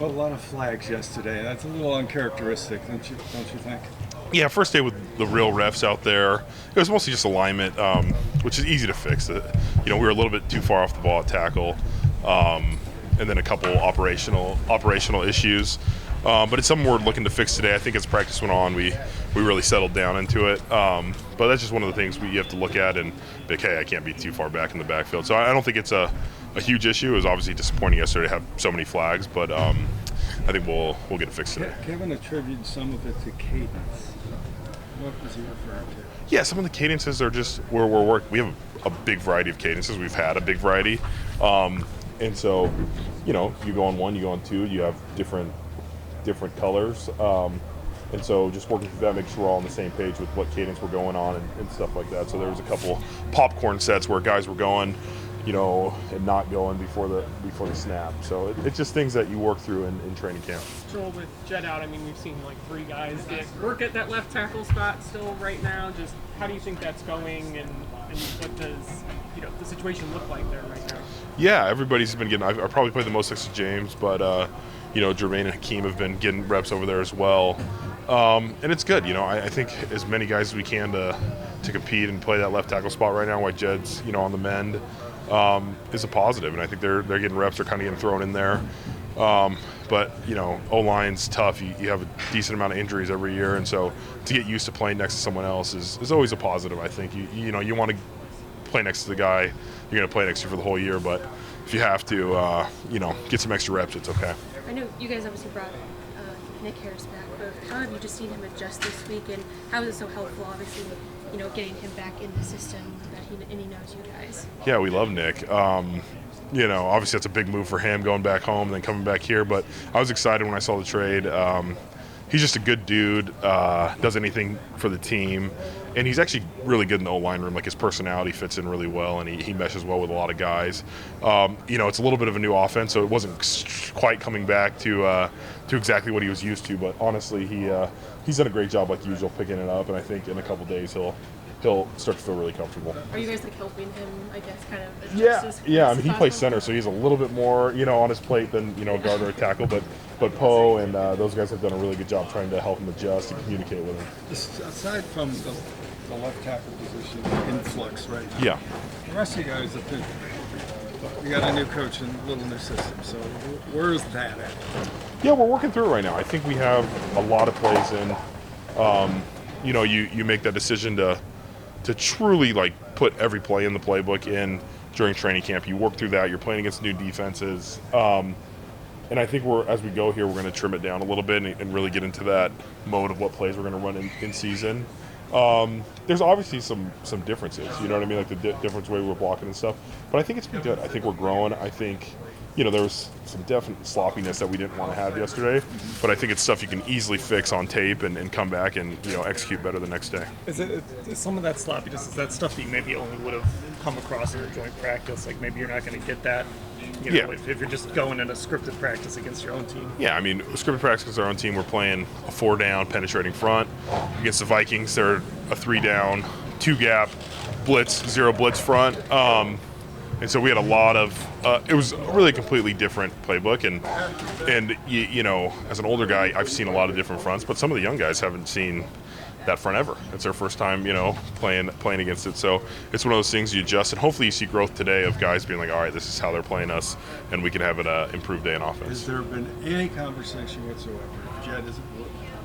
Well, a lot of flags yesterday. That's a little uncharacteristic, don't you think? Yeah, first day with the real refs out there, it was mostly just alignment, which is easy to fix. We were a little bit too far off the ball at tackle, and then a couple operational issues. But it's something we're looking to fix today. I think as practice went on, we really settled down into it. But that's just one of the things you have to look at and be like, hey, I can't be too far back in the backfield. So I don't think it's a huge issue. It was obviously disappointing yesterday to have so many flags, but I think we'll get it fixed today. Kevin attributed some of it to cadence. What was he referring to? Yeah, some of the cadences are just where we have a big variety of cadences. We've had a big variety. And so, you go on one, you go on two, you have different colors. And so just working through that, make sure we're all on the same page with what cadence we're going on and stuff like that. So there was a couple popcorn sets where guys were going, and not going before the snap. So it's just things that you work through in training camp. Joel, with Jed out, we've seen like 3 guys get work at that left tackle spot still right now. Just how do you think that's going, and what does the situation look like there right now? Yeah, everybody's been getting. I probably played the most next to James, but Jermaine and Hakeem have been getting reps over there as well. And it's good. I think as many guys as we can to compete and play that left tackle spot right now while Jed's on the mend is a positive, and I think they're getting reps. They're kind of getting thrown in there. But O-line's tough. You have a decent amount of injuries every year, and so to get used to playing next to someone else is always a positive. I think you want to play next to the guy you're going to play next to for the whole year, but if you have to get some extra reps, it's okay. I know you guys obviously brought Nick Harris back, but how have you just seen him adjust this week, and how is it so helpful, obviously, getting him back in the system and he knows you guys? Yeah, we love Nick. Obviously that's a big move for him going back home and then coming back here, but I was excited when I saw the trade. He's just a good dude, does anything for the team, and he's actually really good in the O-line room. Like, his personality fits in really well, and he meshes well with a lot of guys. It's a little bit of a new offense, so it wasn't quite coming back to exactly what he was used to, but honestly, he's done a great job like usual picking it up, and I think in a couple days he'll start to feel really comfortable. Are you guys helping him, I guess, kind of adjust Yeah. He plays center, so he's a little bit more, on his plate than guard or a tackle. But Poe and those guys have done a really good job trying to help him adjust and communicate with him. Aside from the left tackle position in flux right now, yeah, the rest of you guys have been. We got a new coach and a little new system. So where is that at? Yeah, we're working through it right now. I think we have a lot of plays in. You make that decision to truly put every play in the playbook in during training camp. You work through that. You're playing against new defenses, and I think as we go here, we're going to trim it down a little bit and really get into that mode of what plays we're going to run in season. There's obviously some differences. You know what I mean, like the different way we're blocking and stuff. But I think it's been good. I think we're growing. I think there was some definite sloppiness that we didn't want to have yesterday, but I think it's stuff you can easily fix on tape and come back and execute better the next day. Is some of that sloppiness, is that stuff that you maybe only would have come across in a joint practice? Like, maybe you're not going to get that if you're just going in a scripted practice against your own team? Yeah, scripted practice against our own team, we're playing a 4-down penetrating front. Against the Vikings, they're a 3-down, 2-gap, blitz, 0 blitz front. And so we had a lot of it was really a completely different playbook, and as an older guy, I've seen a lot of different fronts, but some of the young guys haven't seen that front ever. It's their first time, playing against it. So it's one of those things you adjust, and hopefully you see growth today of guys being like, all right, this is how they're playing us, and we can have an improved day in offense. Has there been any conversation whatsoever, if Jed isn't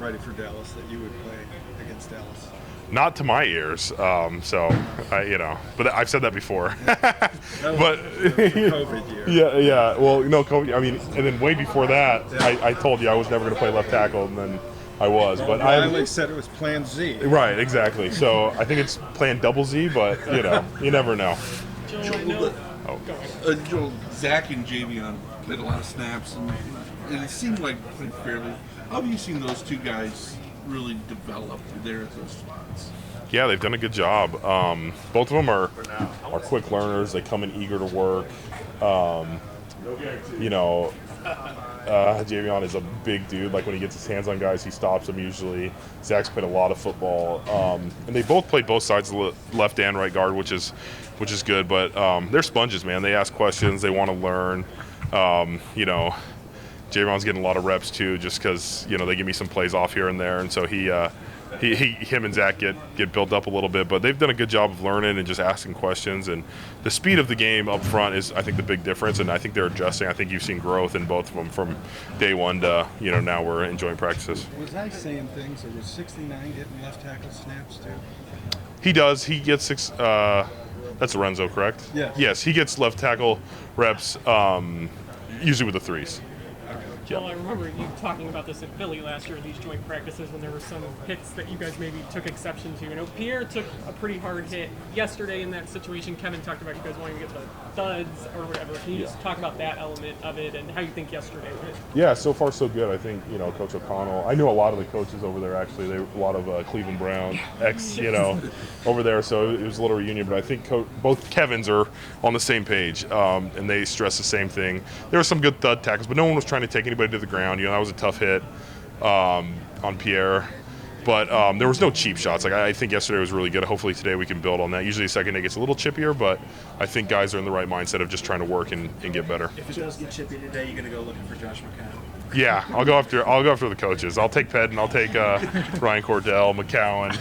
ready for Dallas, that you would play against Dallas? Not to my ears, but I've said that before. That was the COVID year. Yeah. Well, COVID. And then way before that, I told you I was never going to play left tackle, and then I was. But I finally said it was Plan Z. Right, exactly. So I think it's Plan Double Z, but you never know. Joel, Zach and Javion played a lot of snaps, and it seemed like pretty fairly. How have you seen those two guys really develop there at those spots? Yeah, they've done a good job. Both of them are quick learners. They come in eager to work. Javion is a big dude. Like, when he gets his hands on guys, he stops them usually. Zach's played a lot of football, and they both played both sides of the left and right guard, which is good. But they're sponges, man. They ask questions. They want to learn. Javon's getting a lot of reps too, just because they give me some plays off here and there, and so him and Zach get built up a little bit, but they've done a good job of learning and just asking questions. And the speed of the game up front is, I think, the big difference, and I think they're adjusting. I think you've seen growth in both of them from day one to now we're enjoying practices. Was I saying things? Or was 69 getting left tackle snaps too? He does. He gets six. That's Lorenzo, correct? Yes. Yes, he gets left tackle reps, usually with the threes. Yeah. Well, I remember you talking about this at Philly last year in these joint practices when there were some hits that you guys maybe took exception to. Pierre took a pretty hard hit yesterday in that situation. Kevin talked about you guys wanting to get the thuds or whatever. Can you just talk about that element of it and how you think yesterday went? Yeah, so far so good. I think Coach O'Connell. I knew a lot of the coaches over there actually. They a lot of Cleveland Brown ex over there. So it was a little reunion. But I think both Kevins are on the same page, and they stress the same thing. There were some good thud tackles, but no one was trying to take anybody to the ground. That was a tough hit on Pierre. But there was no cheap shots. I think yesterday was really good. Hopefully today we can build on that. Usually the second day gets a little chippier, but I think guys are in the right mindset of just trying to work and get better. If it does get chippy today, you're going to go looking for Josh McCown. Yeah, I'll go after the coaches. I'll take Pedden, I'll take Ryan Cordell, McCowan.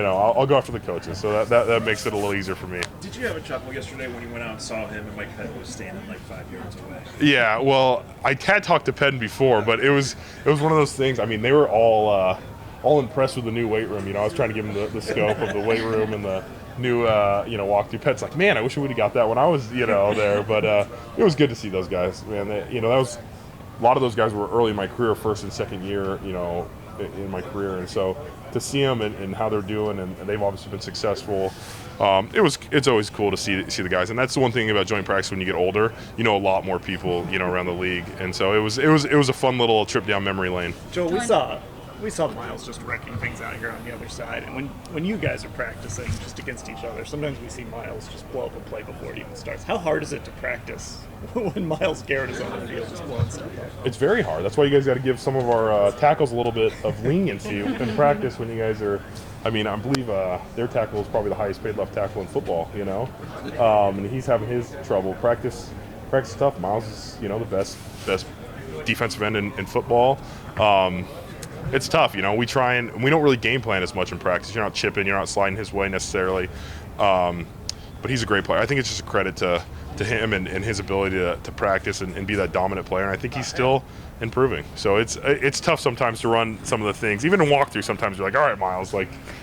I'll go after the coaches. So that makes it a little easier for me. Did you have a chuckle yesterday when you went out and saw him and Mike Pedden was standing like 5 yards away? Yeah, well, I had talked to Pedden before, but it was one of those things. I mean, they were all impressed with the new weight room. I was trying to give them the scope of the weight room and the new walkthrough. Ped's like, man, I wish we would have got that when I was there. But it was good to see those guys, man. That was. A lot of those guys were early in my career, first and second year, in my career. And so to see them and how they're doing, and they've obviously been successful, it's always cool to see the guys. And that's the one thing about joint practice when you get older, a lot more people, around the league. And so it was a fun little trip down memory lane. Joel, we saw Miles just wrecking things out here on the other side. And when you guys are practicing just against each other, sometimes we see Miles just blow up a play before it even starts. How hard is it to practice when Miles Garrett is on the field just blowing stuff up? It's very hard. That's why you guys got to give some of our tackles a little bit of leniency in practice when you guys are. I mean, I believe their tackle is probably the highest paid left tackle in football, and he's having his trouble. Practice tough. Miles is, the best defensive end in football. It's tough, we try and we don't really game plan as much in practice. You're not chipping, you're not sliding his way necessarily. But he's a great player. I think it's just a credit to him and his ability to practice and be that dominant player. And I think he's still improving. So it's tough sometimes to run some of the things. Even in walkthrough, sometimes you're like, all right, Miles,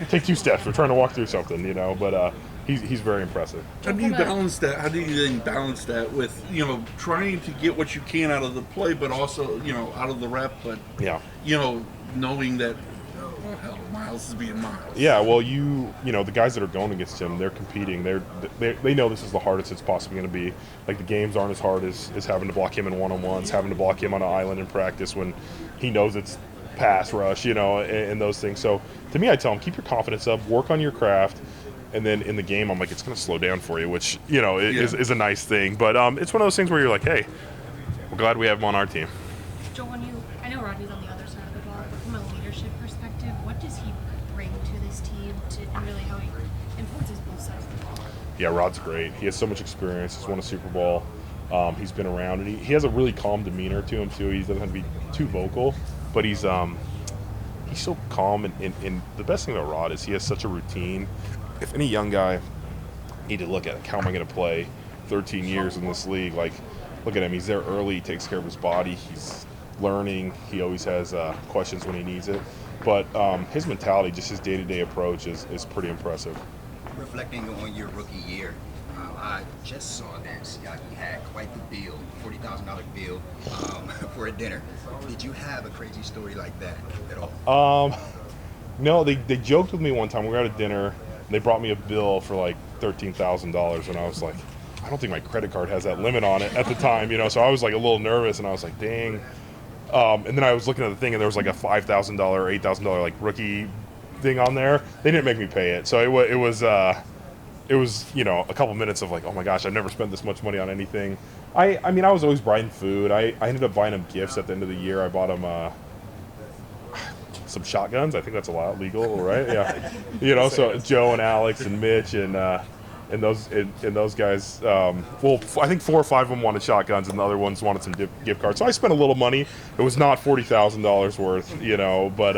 take 2 steps. We're trying to walk through something, But he's very impressive. How do you balance that? How do you then balance that with trying to get what you can out of the play, but also out of the rep, but yeah, knowing that Miles is being Miles. Yeah, well, the guys that are going against him, they're competing. They know this is the hardest it's possibly going to be. Like the games aren't as hard as having to block him in one-on-ones, having to block him on an island in practice when he knows it's pass rush, and those things. So to me, I tell him, keep your confidence up, work on your craft. And then in the game, I'm like, it's going to slow down for you, which, is a nice thing. But it's one of those things where you're like, hey, we're glad we have him on our team. Joel, I know Rodney's on the other side of the ball, but from a leadership perspective, what does he bring to this team and really how he influences both sides of the ball? Yeah, Rod's great. He has so much experience. He's won a Super Bowl. He's been around, and he has a really calm demeanor to him, too. He doesn't have to be too vocal, but he's so calm. And the best thing about Rod is he has such a routine. If any young guy need to look at how am I going to play 13 years in this league, look at him. He's there early. He takes care of his body. He's learning. He always has questions when he needs it. But his mentality, just his day-to-day approach is pretty impressive. Reflecting on your rookie year, I just saw that you had quite the bill, $40,000 bill for a dinner. Did you have a crazy story like that at all? No, they joked with me one time. We were at a dinner. They brought me a bill for $13,000, and I was like, I don't think my credit card has that limit on it at the time, So I was a little nervous, and I was like, dang. And then I was looking at the thing, and there was a $5,000, $8,000 rookie thing on there. They didn't make me pay it, so it was a couple minutes of oh my gosh, I've never spent this much money on anything. I mean, I was always buying food. I ended up buying them gifts at the end of the year. I bought them some shotguns. I think that's legal, right? Yeah. So Joe and Alex and Mitch and and those guys, I think 4 or 5 of them wanted shotguns, and the other ones wanted some gift cards. So I spent a little money. It was not $40,000 worth, but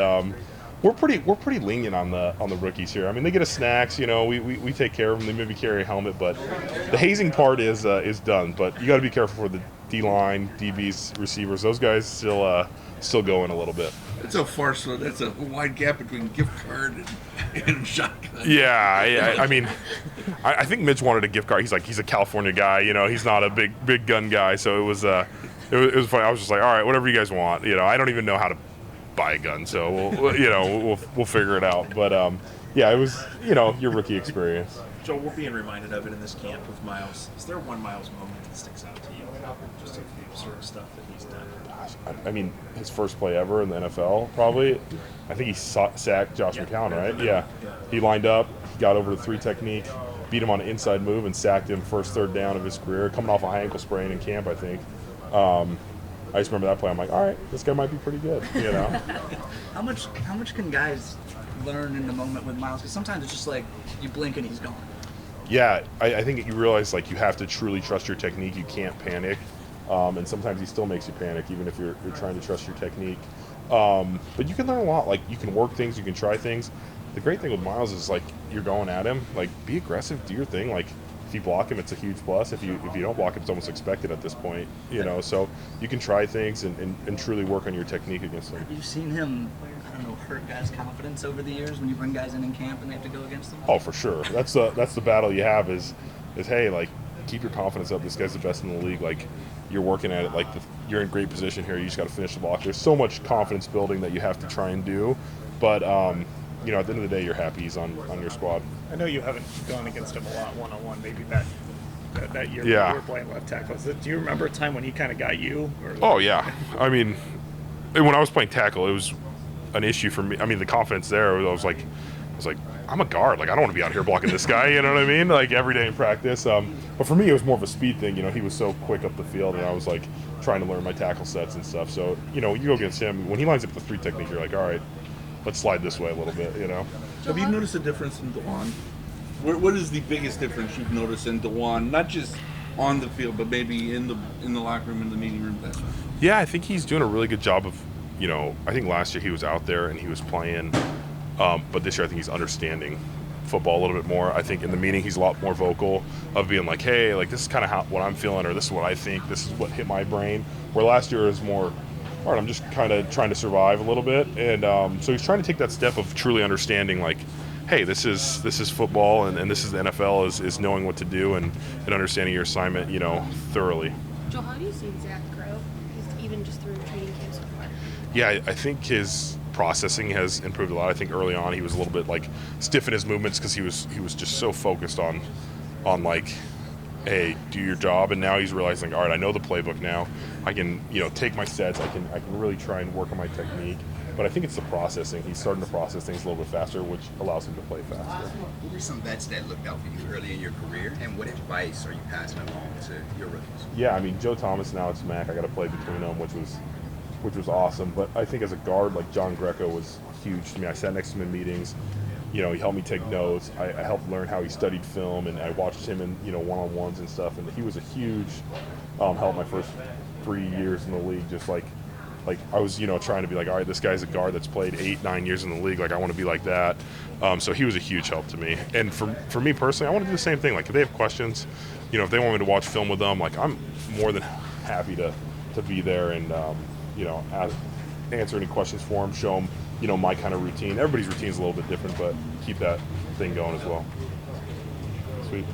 we're pretty lenient on the rookies here. I mean, they get a snacks, we take care of them. They maybe carry a helmet, but the hazing part is done. But you got to be careful for the D line, DBs, receivers. Those guys still going a little bit. It's a farce. That's a wide gap between gift card and shotgun. Yeah, I mean, I think Mitch wanted a gift card. He's a California guy, He's not a big gun guy, so it was funny. I was just like, all right, whatever you guys want. I don't even know how to buy a gun, so we'll figure it out. But yeah, it was your rookie experience. Joe, we're being reminded of it in this camp with Miles. Is there one Miles moment that sticks out to you? Just of the absurd stuff that he's done. I mean, his first play ever in the NFL, probably. I think he sacked Josh McCown, right? Yeah. He lined up, he got over the 3 technique, beat him on an inside move, and sacked him first third down of his career, coming off a high ankle sprain in camp, I think. I just remember that play. I'm like, all right, this guy might be pretty good, How much can guys learn in the moment with Miles? Because sometimes it's just like you blink and he's gone. Yeah, I think you realize you have to truly trust your technique. You can't panic, and sometimes he still makes you panic, even if you're trying to trust your technique. But you can learn a lot. You can work things, you can try things. The great thing with Miles is you're going at him. Be aggressive, do your thing. If you block him, it's a huge plus. If you don't block him, it's almost expected at this point. So you can try things and truly work on your technique against him. Have you seen him, hurt guys' confidence over the years when you bring guys in camp and they have to go against them? Oh, for sure. That's the battle you have is hey, keep your confidence up. This guy's the best in the league. You're working at it. You're in great position here. You just got to finish the block. There's so much confidence building that you have to try and do. But, at the end of the day, you're happy he's on your squad. I know you haven't gone against him a lot one-on-one, maybe back that year when you were playing left tackle. Do you remember a time when he kind of got you? Oh, yeah. I mean, when I was playing tackle, it was an issue for me. I mean, the confidence there, I was like, I'm a guard. I don't want to be out here blocking this guy. You know what I mean? Every day in practice. But for me, it was more of a speed thing. He was so quick up the field, and I was trying to learn my tackle sets and stuff. So you go against him when he lines up the 3 technique. You're like, all right, let's slide this way a little bit. Have you noticed a difference in DeJuan? What is the biggest difference you've noticed in DeJuan? Not just on the field, but maybe in the locker room, in the meeting room. Yeah, I think he's doing a really good job of. I think last year he was out there and he was playing. But this year I think he's understanding football a little bit more. I think in the meeting he's a lot more vocal of being like, hey, this is kind of what I'm feeling, or this is what I think, this is what hit my brain. Where last year is more, all right, I'm just kind of trying to survive a little bit. And so he's trying to take that step of truly understanding hey, this is football and this is the NFL is knowing what to do and understanding your assignment, thoroughly. Joel, how do you see Zach grow, even just through training camp so far? Yeah, I think his processing has improved a lot. I think early on he was a little bit stiff in his movements because he was just so focused on hey, do your job, and now he's realizing, all right, I know the playbook now. I can take my sets. I can really try and work on my technique. But I think it's the processing. He's starting to process things a little bit faster, which allows him to play faster. Who were some vets that looked out for you early in your career, and what advice are you passing along to your rookies? Yeah, I mean, Joe Thomas, now it's Mac. I got to play between them, which was awesome. But I think as a guard, John Greco was huge to me. I sat next to him in meetings. He helped me take notes. I helped learn how he studied film, and I watched him in one-on-ones and stuff. And he was a huge help my first 3 years in the league. Just I was trying to be all right, this guy's a guard that's played 8-9 years in the league. I want to be like that. So he was a huge help to me. And for me personally, I want to do the same thing. If they have questions, if they want me to watch film with them, I'm more than happy to be there and answer any questions for them, show them my kind of routine. Everybody's routine is a little bit different, but keep that thing going as well. Sweet.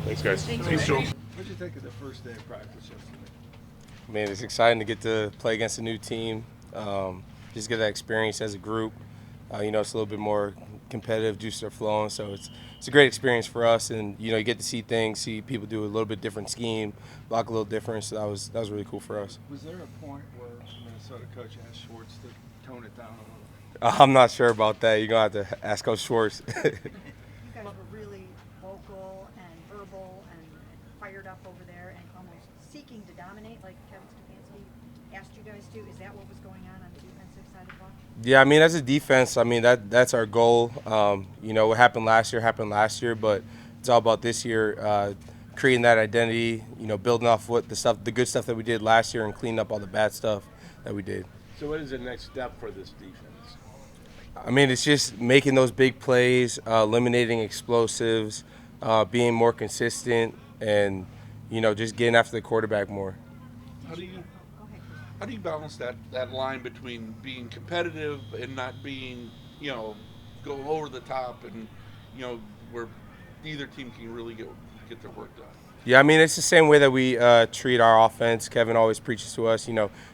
Thanks, guys. Thanks, Joel. What did you think of the first day of practice yesterday? Man, it's exciting to get to play against a new team. Just get that experience as a group. It's a little bit more competitive, juices are flowing, so it's a great experience for us. And you get to see people do a little bit different scheme, block a little different. So that was really cool for us. Was there a point where Minnesota coach asked Schwartz to tone it down a little? I'm not sure about that. You're gonna have to ask Coach Schwartz. You guys were really vocal and verbal and fired up over there and almost seeking to dominate like Kevin Stefanski asked you guys to. Is that what was going on the defensive side of the ball? Yeah, as a defense, that's our goal. What happened last year, but it's all about this year creating that identity. Building off the good stuff that we did last year and cleaning up all the bad stuff that we did. So what is the next step for this defense? I mean, it's just making those big plays, eliminating explosives, being more consistent, and just getting after the quarterback more. How do you balance that line between being competitive and not being, go over the top and, where neither team can really get their work done? Yeah, I mean, it's the same way that we treat our offense. Kevin always preaches to us,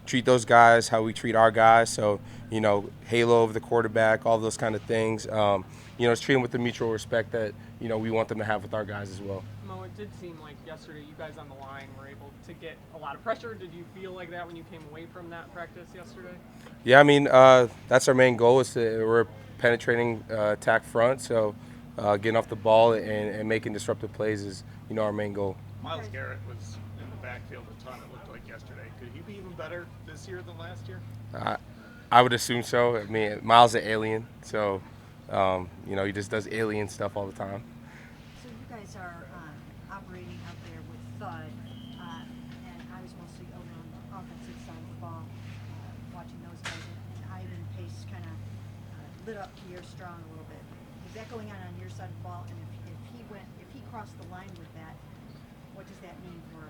treat those guys how we treat our guys. So, halo over the quarterback, all those kind of things. It's treat them with the mutual respect that, we want them to have with our guys as well. Mo, it did seem like yesterday you guys on the line were able to get a lot of pressure. Did you feel like that when you came away from that practice yesterday? Yeah, I mean, that's our main goal we're penetrating attack front. So getting off the ball and making disruptive plays is, our main goal. Myles Garrett was in the backfield a ton, it looked like yesterday. Could he be even better this year than last year? I would assume so. I mean, Miles is an alien, so he just does alien stuff all the time. So you guys are operating out there with Thud, and I was mostly over on the offensive side of the ball, watching those guys, and Ivan Pace kind of lit up Pierre Strong a little bit. Is that going on your side of the ball? And if he crossed the line with that, what does that mean for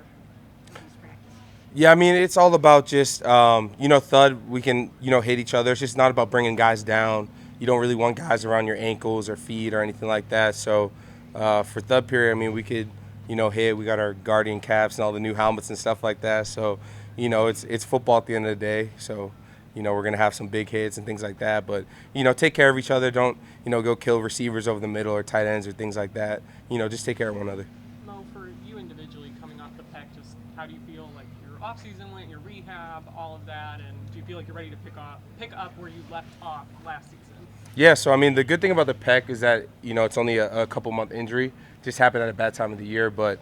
these practices? Yeah, I mean, it's all about just, Thud, we can, hit each other. It's just not about bringing guys down. You don't really want guys around your ankles or feet or anything like that. So for Thud period, I mean, we could, hit. We got our Guardian caps and all the new helmets and stuff like that. So, it's football at the end of the day. So, we're going to have some big hits and things like that. But, take care of each other. Don't, go kill receivers over the middle or tight ends or things like that. Just take care of one another. Mo, for you individually coming off the PEC, just how do you feel like your offseason went, your rehab, all of that, and do you feel like you're ready to pick up where you left off last season? Yeah, so I mean, the good thing about the PEC is that, it's only a couple month injury. Just happened at a bad time of the year, but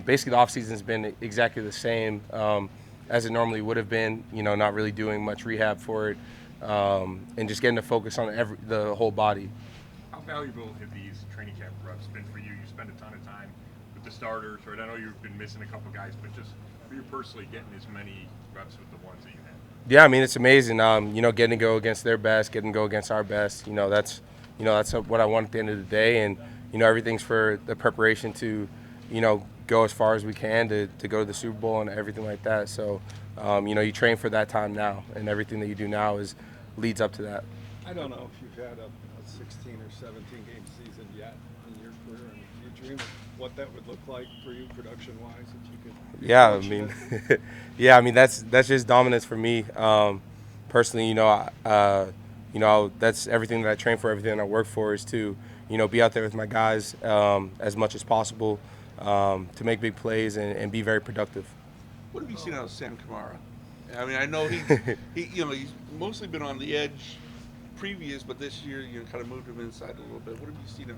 basically the offseason's been exactly the same as it normally would have been, not really doing much rehab for it, and just getting to focus on the whole body. How valuable have these training camp reps been for you? You spend a ton of time with the starters, right? I know you've been missing a couple guys, but just for you personally getting as many reps with the ones that you had. Yeah, I mean, it's amazing. Getting to go against their best, getting to go against our best. That's what I want at the end of the day, and everything's for the preparation to, go as far as we can to go to the Super Bowl and everything like that. So, you train for that time now, and everything that you do now leads up to that. I don't know if you've had a 16 or 17 game season yet in your career. I mean, do you dream of what that would look like for you production-wise that you could? Yeah, I mean, yeah, I mean that's just dominance for me personally. That's everything that I train for, everything that I work for is to, be out there with my guys as much as possible to make big plays and be very productive. What have you seen out of Sam Kamara? I mean, I know he's mostly been on the edge previous, but this year kind of moved him inside a little bit. What have you seen of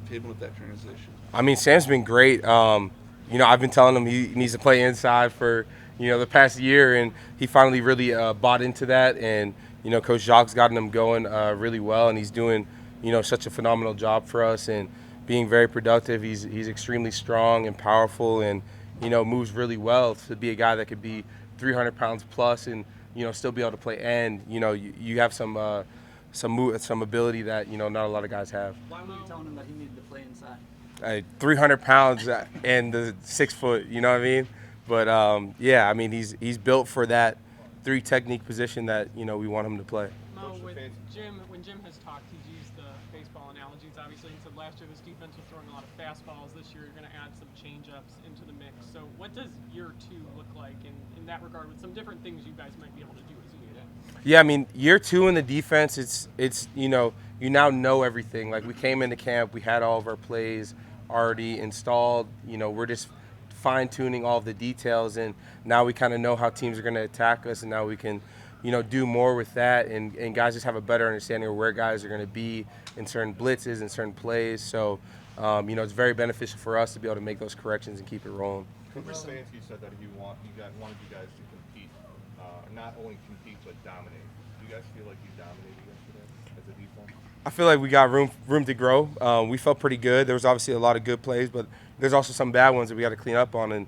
him with that transition? I mean, Sam's been great. I've been telling him he needs to play inside for, the past year, and he finally really bought into that. And, Coach Jacques gotten him going really well, and he's doing, such a phenomenal job for us and being very productive. He's extremely strong and powerful and, moves really well to be a guy that could be 300 pounds plus and, still be able to play end. You have some ability that, not a lot of guys have. Why were you telling him that he needed to play inside? 300 pounds and the 6 foot, you know what I mean? But yeah, I mean he's built for that 3 technique position that we want him to play. Mo, when Jim has talked, he's used the baseball analogies. Obviously, he said last year this defense was throwing a lot of fastballs. This year, you're going to add some changeups into the mix. So, what does year 2 look like in that regard, with some different things you guys might be able to do as a unit? Yeah, I mean, year 2 in the defense, it's you now know everything. Like we came into camp, we had all of our plays already installed. We're just fine-tuning all of the details, and now we kind of know how teams are going to attack us, and now we can, do more with that, and guys just have a better understanding of where guys are going to be in certain blitzes and certain plays. So, it's very beneficial for us to be able to make those corrections and keep it rolling. Coach Stefanski said that he wanted you guys to compete, not only compete but dominate. Do you guys feel like you dominated yesterday as to be for him? I feel like we got room to grow. We felt pretty good. There was obviously a lot of good plays, but there's also some bad ones that we got to clean up on. And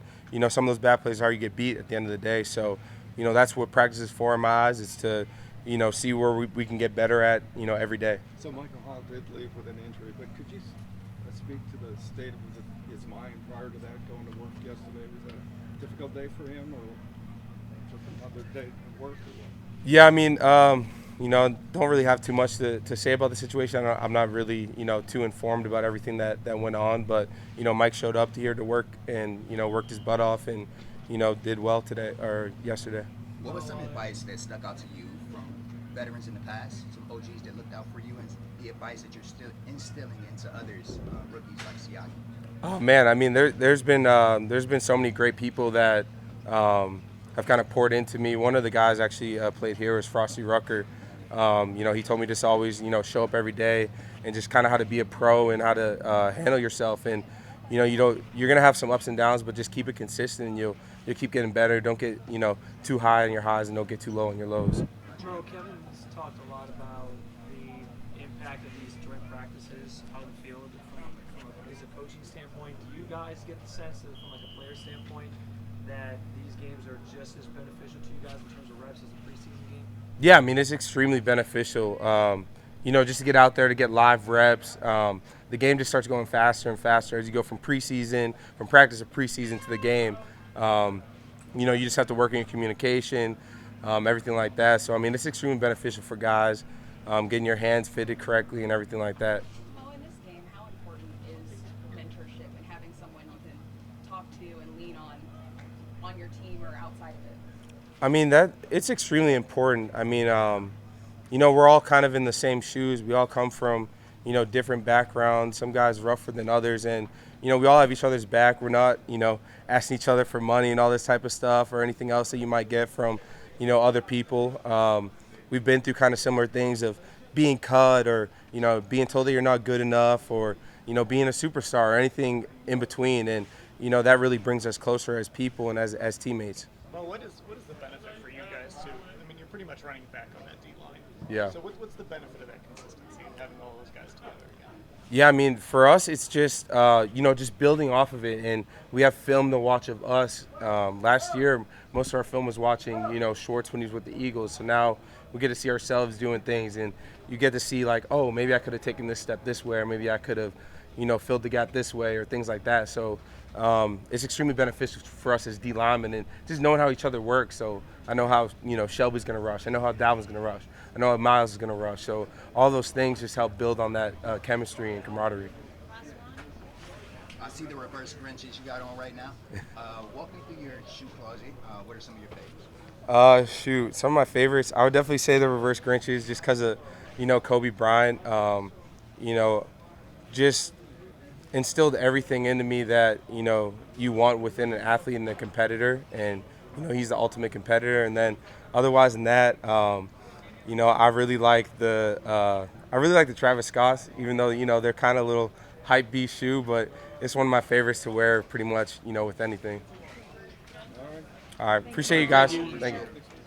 some of those bad plays are how you get beat at the end of the day. So that's what practice is for in my eyes, is to see where we can get better at every day. So Michael Hall did leave with an injury, but could you speak to the state of his mind prior to that, going to work yesterday? Was that a difficult day for him, or took another day to work, or what? Yeah, I mean, don't really have too much to say about the situation. I'm not really, too informed about everything that went on. But, Mike showed up here to work and, worked his butt off and, did well today or yesterday. What was some advice that stuck out to you from veterans in the past, some OGs that looked out for you, and the advice that you're still instilling into others, rookies like Siaki? Oh, man, I mean, there's been so many great people that have kind of poured into me. One of the guys actually played here was Frosty Rucker. He told me just always, show up every day and just kind of how to be a pro and how to handle yourself. And, you're going to have some ups and downs, but just keep it consistent and you'll keep getting better. Don't get, too high on your highs and don't get too low on your lows. Bro, Kevin's talked a lot about the impact of these joint practices on the field from a coaching standpoint. Do you guys get the sense that from like a player standpoint that these games are just as beneficial to you guys in terms of reps as a preseason game? Yeah, I mean, it's extremely beneficial. Just to get out there to get live reps. The game just starts going faster and faster as you go from practice to preseason to the game. You just have to work on your communication, everything like that. So, I mean, it's extremely beneficial for guys, getting your hands fitted correctly and everything like that. Well, in this game, how important is mentorship and having someone you can talk to and lean on your team or outside of it? I mean, it's extremely important. I mean, we're all kind of in the same shoes. We all come from, different backgrounds. Some guys rougher than others, and we all have each other's back. We're not, asking each other for money and all this type of stuff or anything else that you might get from, other people. We've been through kind of similar things of being cut or, being told that you're not good enough or, being a superstar or anything in between. And, that really brings us closer as people and as teammates. Well, what is the benefit for you guys too? I mean, you're pretty much running back on that D line. Yeah. So what's the benefit of that consistency and having all those guys together again? Yeah, I mean, for us, it's just, just building off of it. And we have film to watch of us. Last year, most of our film was watching, Schwartz when he was with the Eagles. So now we get to see ourselves doing things. And you get to see, like, oh, maybe I could have taken this step this way, or maybe I could have, filled the gap this way, or things like that. So it's extremely beneficial for us as D linemen and just knowing how each other works. So I know how, Shelby's going to rush. I know how Dalvin's going to rush. I know how Miles is going to rush. So all those things just help build on that chemistry and camaraderie. I see the reverse Grinches you got on right now. Walk me through your shoe closet. What are some of your favorites? Some of my favorites, I would definitely say the reverse Grinches just because of, Kobe Bryant. Just instilled everything into me that, you want within an athlete and a competitor. And, he's the ultimate competitor. And then otherwise than that, I really like the Travis Scotts, even though, they're kind of a little hype beast shoe, but it's one of my favorites to wear pretty much, with anything. All right. Appreciate you guys. Thank you.